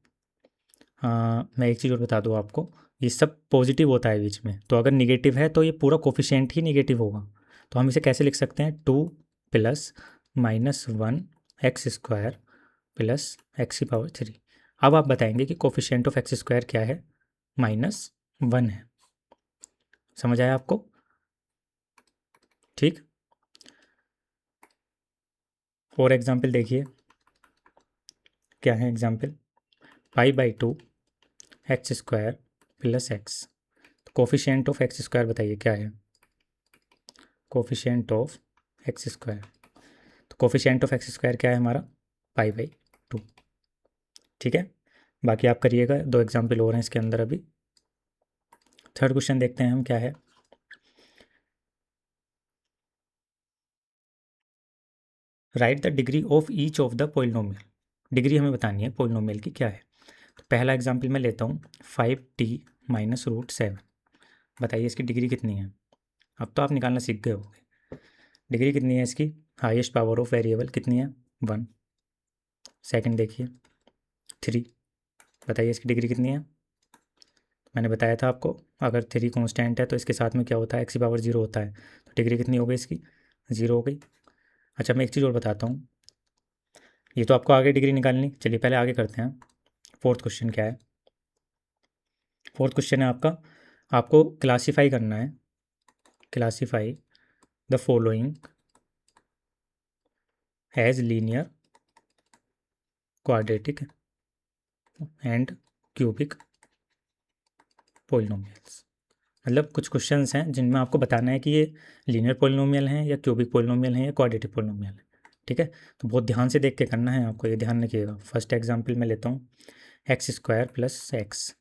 मैं एक चीज़ और बता दूँ आपको, ये सब पॉजिटिव होता है बीच में, तो अगर निगेटिव है तो ये पूरा कोफिशिएंट ही निगेटिव होगा। तो हम इसे कैसे लिख सकते हैं, 2 plus minus 1 x square plus x की पावर 3। अब आप बताएंगे कि कोफिशिएंट ऑफ एक्स स्क्वायर क्या है, -1 है। समझ आया आपको। ठीक, और एग्जाम्पल देखिए, क्या है example, π/2 x square plus x. तो कोफिशिएंट ऑफ एक्स स्क्वायर बताइए क्या है, कोफिशिएंट ऑफ एक्स स्क्वायर। तो कोफिशिएंट ऑफ एक्स स्क्वायर क्या है हमारा, π/2। ठीक है, बाकी आप करिएगा, 2 एग्जाम्पल और हैं इसके अंदर अभी। थर्ड क्वेश्चन देखते हैं हम क्या है, right the degree of each of the polynomial. Degree हमें बतानी है पोलिनोमियल की क्या है। तो पहला एग्जाम्पल मैं लेता हूँ 5t माइनस √7। बताइए इसकी डिग्री कितनी है। अब तो आप निकालना सीख गए होंगे, डिग्री कितनी है इसकी, हाईएस्ट पावर ऑफ वेरिएबल कितनी है, 1। सेकंड देखिए 3, बताइए इसकी डिग्री कितनी है। मैंने बताया था आपको, अगर 3 कांस्टेंट है तो इसके साथ में क्या होता है, एक्स की पावर 0 होता है, तो डिग्री कितनी हो गई इसकी, 0 हो गई। अच्छा मैं एक चीज़ और बताता हूँ, ये तो आपको आगे डिग्री निकालनी, चलिए पहले आगे करते हैं। फोर्थ क्वेश्चन क्या है, फोर्थ क्वेश्चन है आपका, आपको क्लासीफाई करना है, classify the following as linear, quadratic and cubic polynomials. मतलब कुछ क्वेश्चंस हैं जिनमें आपको बताना है कि ये लीनियर पोलिनोमियल हैं या क्यूबिक पोलिनोमियल हैं या क्वाड्रेटिक पोलिनोमियल है। ठीक है, तो बहुत ध्यान से देख के करना है आपको, ये ध्यान रखिएगा। फर्स्ट एग्जांपल मैं लेता हूँ, एक्स स्क्वायर प्लस एक्स।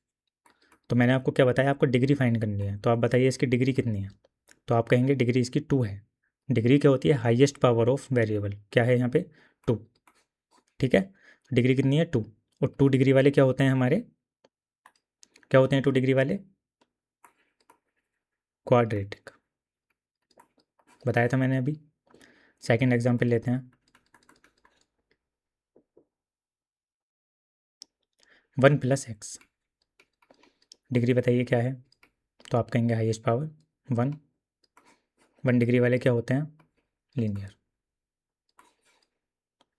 तो मैंने आपको क्या बताया, आपको डिग्री फाइंड करनी है, तो आप बताइए इसकी डिग्री कितनी है। तो आप कहेंगे डिग्री इसकी 2 है। डिग्री क्या होती है, हाईएस्ट पावर ऑफ वेरिएबल, क्या है यहाँ पे 2। ठीक है, डिग्री कितनी है 2, और 2 डिग्री वाले क्या होते हैं हमारे, क्या होते हैं 2 डिग्री वाले, क्वाड्रेटिक, बताया था मैंने अभी। सेकंड एग्जांपल लेते हैं, 1 प्लस एक्स। डिग्री बताइए क्या है, तो आप कहेंगे हाईएस्ट पावर 1। 1 डिग्री वाले क्या होते हैं, लीनियर।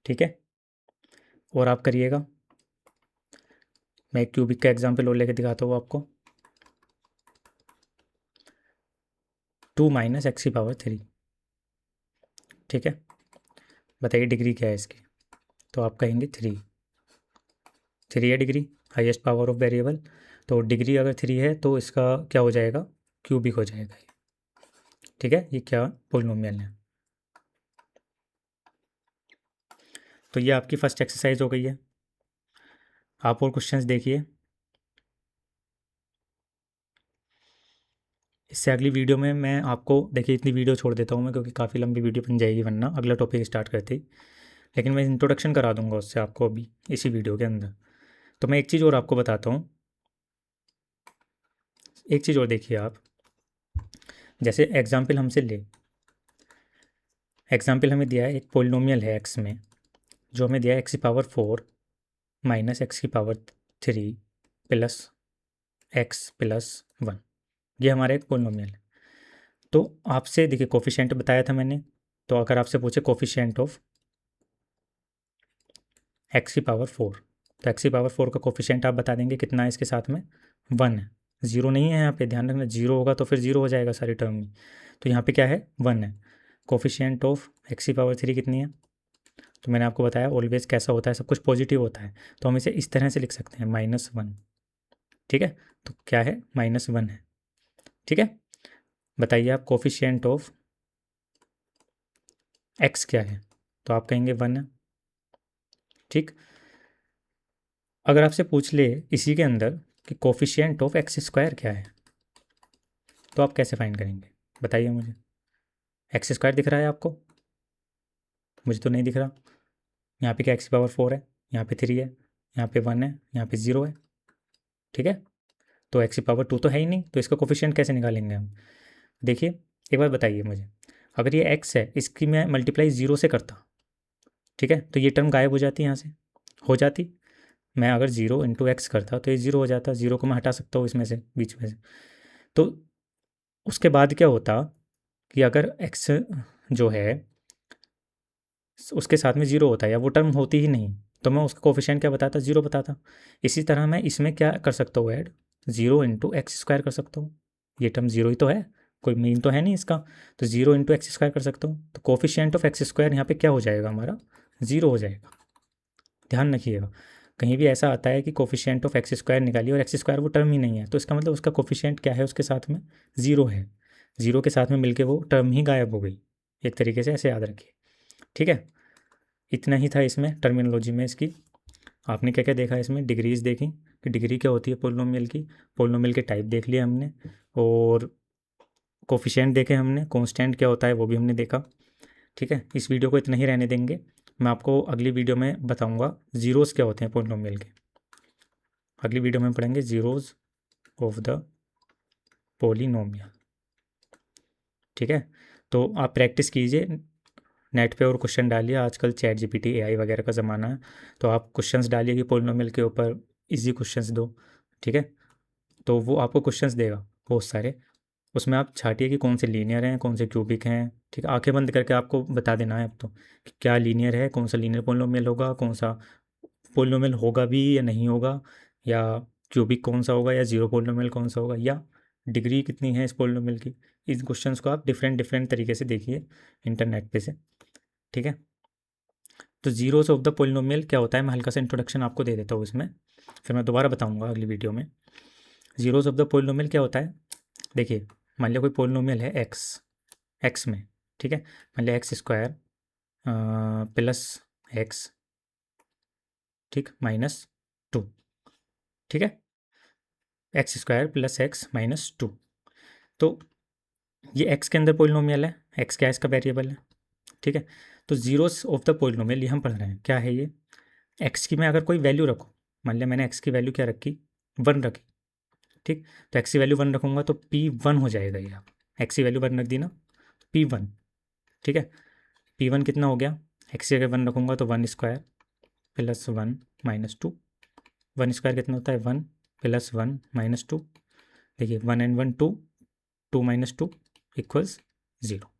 ठीक है, और आप करिएगा, मैं एक क्यूबिक का एग्जांपल और लेके दिखाता हूँ आपको, 2 माइनस एक्स की पावर 3। ठीक है, बताइए डिग्री क्या है इसकी, तो आप कहेंगे 3। 3 है degree, highest power of variable, तो डिग्री अगर 3 है तो इसका क्या हो जाएगा, क्यूबिक हो जाएगा ये। ठीक है, ये क्या पोलिनोमियल है। तो ये आपकी फर्स्ट एक्सरसाइज हो गई है। आप और क्वेश्चंस देखिए, इससे अगली वीडियो में मैं आपको, देखिए इतनी वीडियो छोड़ देता हूँ मैं क्योंकि काफ़ी लंबी वीडियो बन जाएगी वरना अगला टॉपिक स्टार्ट करते ही, लेकिन मैं इंट्रोडक्शन करा दूंगा उससे आपको अभी इसी वीडियो के अंदर। तो मैं एक चीज़ और आपको बताता हूँ, एक चीज़ और देखिए आप, जैसे एग्जाम्पल हमसे ले, एग्जाम्पल हमें दिया है एक पोलिनोमियल है एक्स में, जो हमें दिया है एक्स की पावर 4 माइनस एक्स की पावर 3 प्लस एक्स प्लस 1। ये हमारा एक पोलिनोमियल है। तो आपसे देखिए कोफिशिएंट बताया था मैंने, तो अगर आपसे पूछे कोफिशिएंट ऑफ एक्स की पावर 4, तो एक्स की पावर 4 का कोफिशिएंट आप बता देंगे कितना है, इसके साथ में 1 है, ज़ीरो नहीं है यहाँ पे, ध्यान रखना, ज़ीरो होगा तो फिर ज़ीरो हो जाएगा सारी टर्म में। तो यहाँ पे क्या है, 1 है। कोफिशिएंट ऑफ x³ कितनी है, तो मैंने आपको बताया ऑलवेज कैसा होता है, सब कुछ पॉजिटिव होता है, तो हम इसे इस तरह से लिख सकते हैं -1। ठीक है, तो क्या है, -1 है। ठीक है, बताइए आप कोफिशिएंट ऑफ x क्या है, तो आप कहेंगे 1 है। ठीक, अगर आपसे पूछ ले इसी के अंदर कि कोफिशिएंट ऑफ x² क्या है, तो आप कैसे फाइंड करेंगे, बताइए मुझे। x² दिख रहा है आपको, मुझे तो नहीं दिख रहा। यहाँ पे क्या x⁴ है, यहाँ पे 3 है, यहाँ पे 1 है, यहाँ पे 0 है। ठीक है, तो x⁴ तो है ही नहीं, तो इसका कोफिशिएंट कैसे निकालेंगे हम। देखिए, एक बार बताइए मुझे, अगर ये x है, इसकी मैं मल्टीप्लाई 0 से करता, ठीक है, तो ये टर्म गायब हो जाती, यहाँ से हो जाती। मैं अगर 0 × x करता तो ये 0 हो जाता, 0 को मैं हटा सकता हूँ इसमें से, बीच में से। तो उसके बाद क्या होता कि अगर x जो है उसके साथ में 0 होता है या वो टर्म होती ही नहीं, तो मैं उसका कोफिशिएंट क्या बताता, 0 बताता। इसी तरह मैं इसमें क्या कर सकता हूँ ऐड, 0 × x² कर सकता हूँ। ये टर्म 0 ही तो है, कोई मीन तो है नहीं इसका, तो 0 × x² कर सकता हूँ। तो कोफिशिएंट ऑफ x² यहाँ पे क्या हो जाएगा हमारा, 0 हो जाएगा। ध्यान रखिएगा, कहीं भी ऐसा आता है कि कोफिशिएंट ऑफ x² निकालिए और x² वो टर्म ही नहीं है, तो इसका मतलब उसका कोफिशिएंट क्या है, उसके साथ में 0 है। 0 के साथ में मिलके वो टर्म ही गायब हो गई, एक तरीके से ऐसे याद रखिए। ठीक है, इतना ही था इसमें टर्मिनोलॉजी में इसकी। आपने क्या क्या देखा इसमें, डिग्रीज देखी कि डिग्री क्या होती है पोलिनोमियल की, पोलिनोमियल के टाइप देख लिया हमने, और कोफिशिएंट देखे हमने, कांस्टेंट क्या होता है वो भी हमने देखा। ठीक है, इस वीडियो को इतना ही रहने देंगे, मैं आपको अगली वीडियो में बताऊंगा ज़ीरोज़ क्या होते हैं पोलिनोमियल के। अगली वीडियो में पढ़ेंगे ज़ीरोज़ ऑफ द पोलिनोमियल। ठीक है, तो आप प्रैक्टिस कीजिए, नेट पे और क्वेश्चन डालिए, आजकल ChatGPT AI वगैरह का ज़माना है, तो आप क्वेश्चंस डालिए कि पोलिनोमियल के ऊपर इजी क्वेश्चंस दो। ठीक है, तो वो आपको क्वेश्चंस देगा बहुत सारे, उसमें आप छाटिए कि कौन से लीनियर हैं, कौन से क्यूबिक हैं। ठीक है, आंखें बंद करके आपको बता देना है अब तो कि क्या लीनियर है, कौन सा लीनियर पोलिनोमियल होगा, कौन सा पोलिनोमियल होगा भी या नहीं होगा, या क्यूबिक कौन सा होगा, या जीरो पोलिनोमियल कौन सा होगा, या डिग्री कितनी है इस पोलिनोमियल की। इन क्वेश्चंस को आप डिफरेंट डिफरेंट तरीके से देखिए इंटरनेट पे से। ठीक है, तो जीरोस ऑफ द पोलिनोमियल क्या होता है, मैं हल्का सा इंट्रोडक्शन आपको दे देता हूँ इसमें, फिर मैं दोबारा बताऊँगा अगली वीडियो में। जीरोस ऑफ द पोलिनोमियल क्या होता है, देखिए, मान लिया कोई पोलिनोमियल है एक्स में, ठीक है, मान लिया x² प्लस एक्स, ठीक, -2, ठीक है, x² प्लस एक्स -2। तो ये x के अंदर पोलिनोमियल है, x क्या है, इसका वेरिएबल है। ठीक है, तो जीरोस ऑफ द पोलिनोमियल ये हम पढ़ रहे हैं, क्या है ये, x की मैं अगर कोई वैल्यू रखूँ, मान लिया मैंने x की वैल्यू क्या रखी, 1 रखी, ठीक, तो x की वैल्यू 1 रखूँगा तो P1 हो जाएगा ये, आप x की वैल्यू 1 रख दी ना, P1। ठीक है, P1 कितना हो गया, x की अगर 1 रखूँगा तो 1² प्लस 1 -2, 1² कितना होता है, 1 प्लस 1 -2, देखिए 1 एंड 1 2, 2 -2 इक्वल्स 0।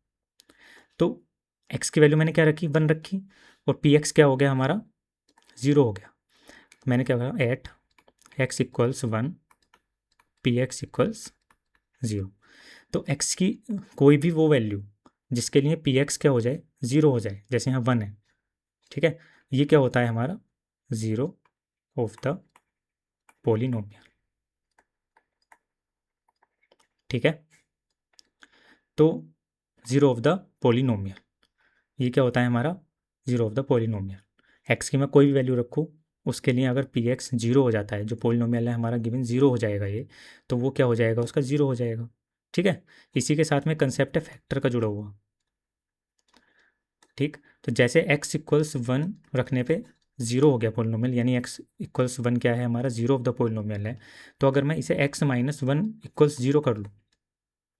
तो x की वैल्यू मैंने क्या रखी, 1 रखी, और px क्या हो गया हमारा, 0 हो गया। मैंने क्या कहा, एट x = 1 px = 0। तो x की कोई भी वो वैल्यू जिसके लिए px क्या हो जाए, 0 हो जाए, जैसे यहाँ 1 है, ठीक है, ये क्या होता है हमारा, ज़ीरो ऑफ द पोलिनोमियल। ठीक है, तो ज़ीरो ऑफ द पोलिनोमियल ये क्या होता है हमारा, zero of the polynomial. X की मैं कोई भी वैल्यू रखूँ, उसके लिए अगर पी एक्स 0 हो जाता है, जो पोलिनोमियल है हमारा गिवन 0 हो जाएगा ये, तो वो क्या हो जाएगा, उसका 0 हो जाएगा। ठीक है, इसी के साथ में कंसेप्ट है फैक्टर का जुड़ा हुआ। ठीक, तो जैसे x = 1 रखने पे 0 हो गया पोलिनोमियल, यानी x = 1 क्या है हमारा, 0 ऑफ द पोलिनोमियल है। तो अगर मैं इसे x - 1 = 0 कर लूँ,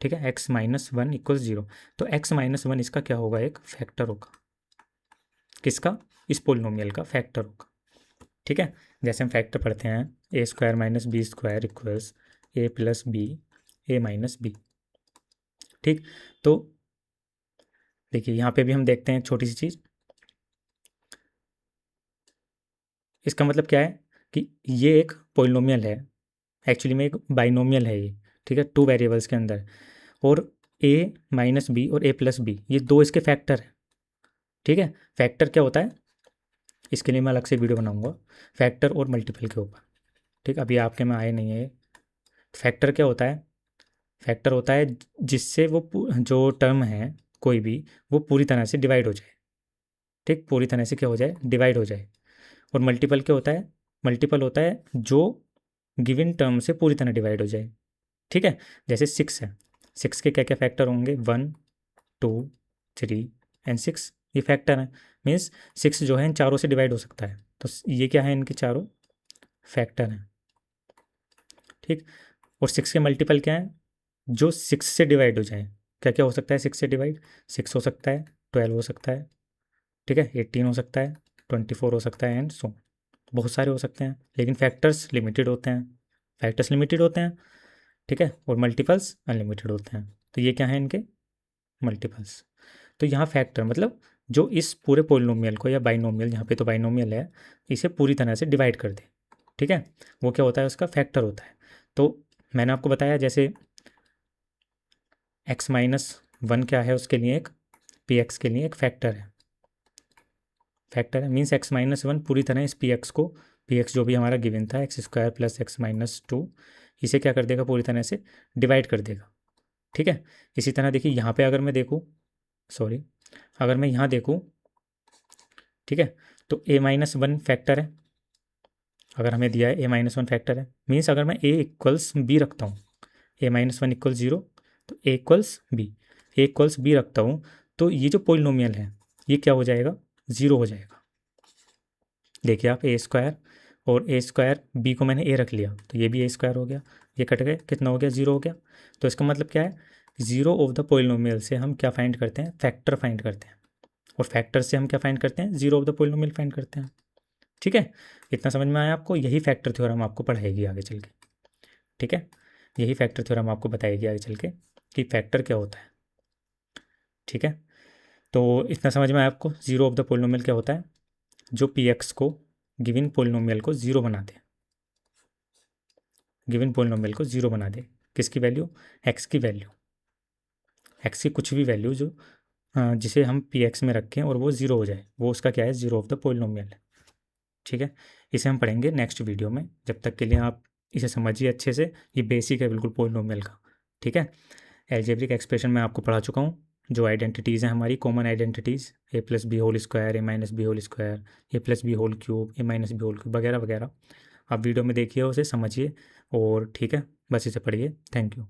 ठीक है, x - 1 = 0, तो x - 1 इसका क्या होगा, एक फैक्टर होगा, किसका, इस पोलिनोमियल का फैक्टर होगा। ठीक है, जैसे हम फैक्टर पढ़ते हैं, a² - b² equals a + b a - b। ठीक, तो देखिए यहाँ पे भी हम देखते हैं एक छोटी सी चीज़, इसका मतलब क्या है कि ये एक पोलिनोमियल है, एक्चुअली में एक बाइनोमियल है ये, ठीक है, 2 वेरिएबल्स के अंदर, और ए माइनस बी और ए प्लस बी ये 2 इसके फैक्टर हैं, ठीक है। फैक्टर क्या होता है, इसके लिए मैं अलग से वीडियो बनाऊंगा, फैक्टर और मल्टीपल के ऊपर, ठीक। अभी आपके में आए नहीं है। फैक्टर क्या होता है, फैक्टर होता है जिससे वो जो टर्म है कोई भी, वो पूरी तरह से डिवाइड हो जाए, ठीक, पूरी तरह से क्या हो जाए, डिवाइड हो जाए। और मल्टीपल क्या होता है, मल्टीपल होता है जो गिवन टर्म से पूरी तरह डिवाइड हो जाए, ठीक है। जैसे 6 है, 6 के क्या क्या फैक्टर होंगे, 1 2 3 एंड 6, ये फैक्टर है, मीन्स 6 जो है इन चारों से डिवाइड हो सकता है, तो ये क्या है, इनके चारों फैक्टर हैं, ठीक। और 6 के मल्टीपल क्या है, जो 6 से डिवाइड हो जाए, क्या क्या हो सकता है 6 से डिवाइड, 6 हो सकता है, 12 हो सकता है, ठीक है, 18 हो सकता है, 24 हो सकता है, एंड सो बहुत सारे हो सकते हैं, लेकिन फैक्टर्स लिमिटेड होते हैं, फैक्टर्स लिमिटेड होते हैं, ठीक है, और मल्टीपल्स अनलिमिटेड होते हैं। तो ये क्या है इनके मल्टीपल्स। तो यहाँ फैक्टर मतलब जो इस पूरे पोलिनोमियल को या बाइनोमियल, यहाँ पे तो बाइनोमियल है, इसे पूरी तरह से डिवाइड कर दे, ठीक है, वो क्या होता है, उसका फैक्टर होता है। तो मैंने आपको बताया जैसे x माइनस 1 क्या है, उसके लिए एक पी एक्स के लिए एक फैक्टर है, फैक्टर है मीन्स x माइनस 1 पूरी तरह इस पी एक्स को, पी एक्स जो भी हमारा गिवन था x square plus x minus 2, इसे क्या कर देगा, पूरी तरह से डिवाइड कर देगा, ठीक है। इसी तरह देखिए यहाँ पे अगर मैं देखूँ, सॉरी, अगर मैं यहाँ देखूँ, ठीक है, तो a माइनस 1 फैक्टर है, अगर हमें दिया है a माइनस 1 फैक्टर है, मीन्स अगर मैं a इक्वल्स बी रखता हूँ, a माइनस 1 इक्वल 0, तो a equals b, a equals b रखता हूँ, तो ये जो पोलिनोमियल है ये क्या हो जाएगा, 0 हो जाएगा। देखिए आप ए स्क्वायर और ए स्क्वायर, बी को मैंने ए रख लिया तो ये भी ए स्क्वायर हो गया, ये कट गए, कितना हो गया, 0 हो गया। तो इसका मतलब क्या है, 0 ऑफ द पोलिनोमियल से हम क्या फाइंड करते हैं, फैक्टर फाइंड करते हैं, और फैक्टर से हम क्या फाइंड करते हैं, 0 ऑफ द पोलिनोमियल फाइंड करते हैं, ठीक है। इतना समझ में आया आपको, यही फैक्टर थ्योरम आपको पढ़ाएगी आगे चल के, ठीक है, यही फैक्टर थ्योरम आपको बताएगी आगे चल के कि फैक्टर क्या होता है, ठीक है। तो इतना समझ में आया आपको, 0 ऑफ द पोलिनोमियल क्या होता है, जो पी एक्स को गिवन पोलिनोमियल को 0 बना दे, गिवन पोलिनोमियल को 0 बना दे, किसकी वैल्यू, एक्स की वैल्यू, एक्स की कुछ भी वैल्यू जो जिसे हम पी एक्स में रखें और वो 0 हो जाए, वो उसका क्या है, 0 ऑफ द पोलिनोमियल है, ठीक है। इसे हम पढ़ेंगे नेक्स्ट वीडियो में, जब तक के लिए आप इसे समझिए अच्छे से, ये बेसिक है बिल्कुल पोलिनोमियल का, ठीक है। एल्जेब्रिक एक्सप्रेशन मैं आपको पढ़ा चुका हूँ, जो आइडेंटिटीज़ हैं हमारी कॉमन आइडेंटिटीज़, ए प्लस बी होल स्क्वायर, ए माइनस बी होल स्क्वायर, ए प्लस बी होल क्यूब, ए माइनस बी होल क्यूब, वगैरह वगैरह, आप वीडियो में देखिए, उसे समझिए, और ठीक है, बस इसे पढ़िए। Thank you.